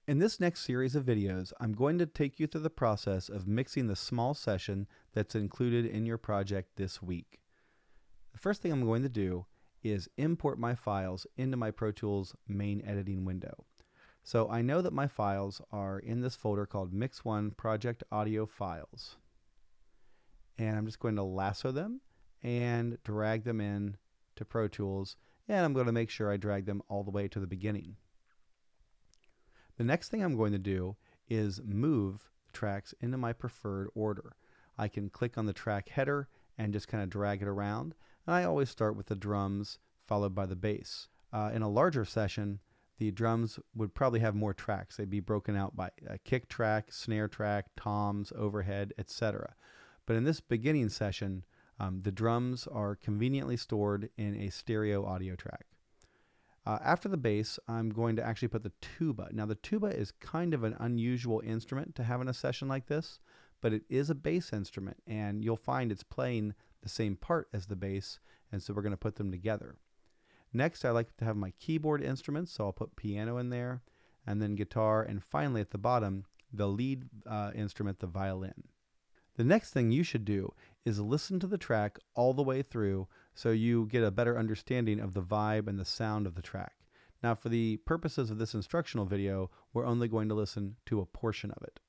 In this next series of videos, I'm going to take you through the process of mixing the small session that's included in your project this week. The first thing I'm going to do is import my files into my Pro Tools main editing window. So I know that my files are in this folder called Mix1 Project Audio Files. And I'm just going to lasso them and drag them in to Pro Tools, and I'm going to make sure I drag them all the way to the beginning. The next thing I'm going to do is move tracks into my preferred order. I can click on the track header and just kind of drag it around. And I always start with the drums followed by the bass. In a larger session, the drums would probably have more tracks. They'd be broken out by a kick track, snare track, toms, overhead, etc. But in this beginning session, the drums are conveniently stored in a stereo audio track. After the bass, I'm going to actually put the tuba. Now the tuba is kind of an unusual instrument to have in a session like this, but it is a bass instrument, and you'll find it's playing the same part as the bass, and so we're going to put them together. Next, I like to have my keyboard instruments, so I'll put piano in there, and then guitar, and finally at the bottom, the lead instrument, the violin. The next thing you should do is listen to the track all the way through so you get a better understanding of the vibe and the sound of the track. Now, for the purposes of this instructional video, we're only going to listen to a portion of it.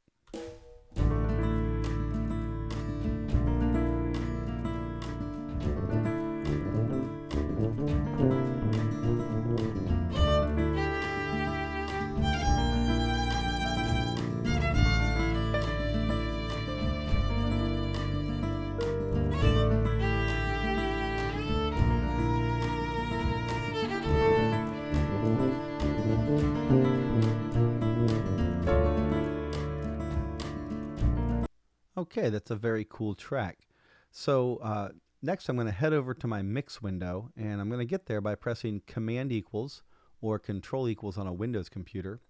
Okay, that's a very cool track. So next I'm going to head over to my mix window, and I'm going to get there by pressing Command equals or Control equals on a Windows computer.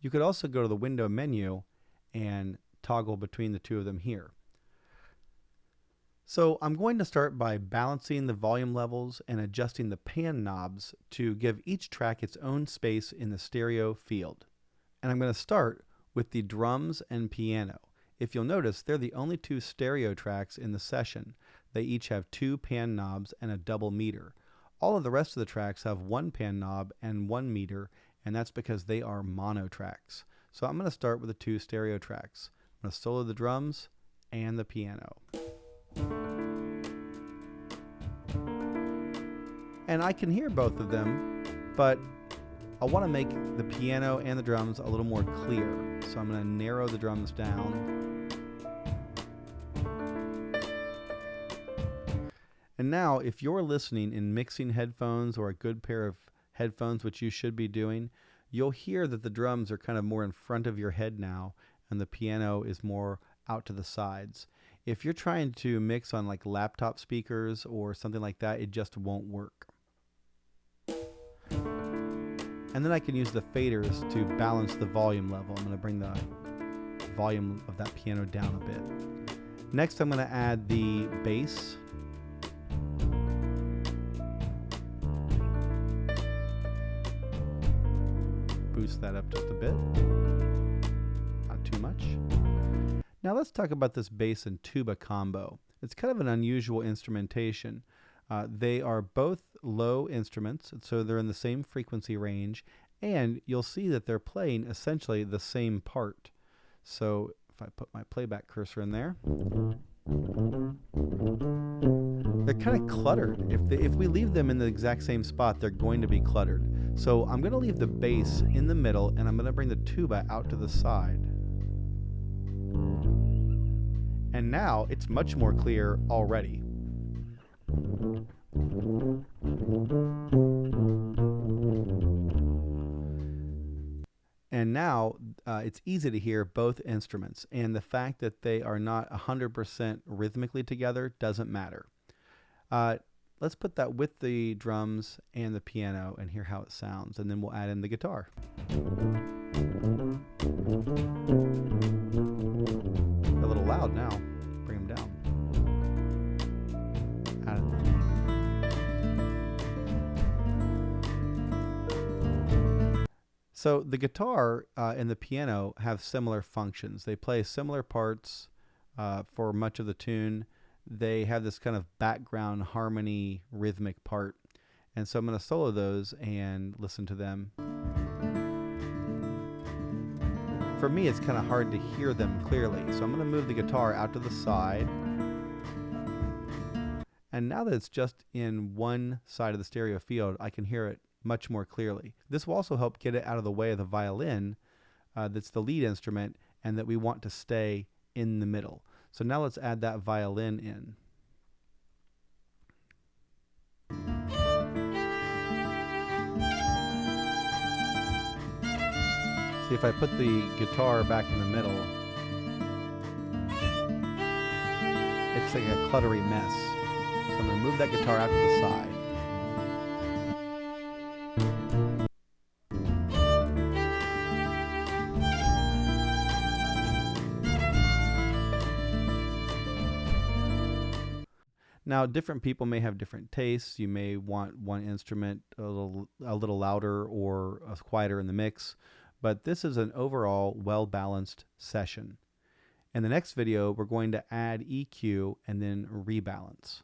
You could also go to the window menu and toggle between the two of them here. So I'm going to start by balancing the volume levels and adjusting the pan knobs to give each track its own space in the stereo field. And I'm going to start with the drums and piano. If you'll notice, they're the only two stereo tracks in the session. They each have two pan knobs and a double meter. All of the rest of the tracks have one pan knob and one meter, and that's because they are mono tracks. So I'm going to start with the two stereo tracks. I'm going to solo the drums and the piano. And I can hear both of them, but I want to make the piano and the drums a little more clear. So I'm going to narrow the drums down. And now, if you're listening in mixing headphones or a good pair of headphones, which you should be doing, you'll hear that the drums are kind of more in front of your head now, and the piano is more out to the sides. If you're trying to mix on like laptop speakers or something like that, it just won't work. And then I can use the faders to balance the volume level. I'm going to bring the volume of that piano down a bit. Next, I'm going to add the bass. Boost that up just a bit. Not too much. Now let's talk about this bass and tuba combo. It's kind of an unusual instrumentation. They are both low instruments, so they're in the same frequency range, and you'll see that they're playing essentially the same part. So if I put my playback cursor in there, they're kind of cluttered. If we leave them in the exact same spot, they're going to be cluttered. So I'm going to leave the bass in the middle, and I'm going to bring the tuba out to the side. And now it's much more clear already. And now it's easy to hear both instruments, and the fact that they are not 100% rhythmically together doesn't matter. Let's put that with the drums and the piano and hear how it sounds, and then we'll add in the guitar. They're a little loud now. Bring them down. Add it. So the guitar and the piano have similar functions. They play similar parts for much of the tune. They have this kind of background harmony rhythmic part. And so I'm going to solo those and listen to them. For me, it's kind of hard to hear them clearly. So I'm going to move the guitar out to the side. And now that it's just in one side of the stereo field, I can hear it much more clearly. This will also help get it out of the way of the violin that's the lead instrument and that we want to stay in the middle. So now let's add that violin in. See, if I put the guitar back in the middle, it's like a cluttery mess. So I'm going to move that guitar out to the side. Now, different people may have different tastes. You may want one instrument a little louder or quieter in the mix, but this is an overall well-balanced session. In the next video, we're going to add EQ and then rebalance.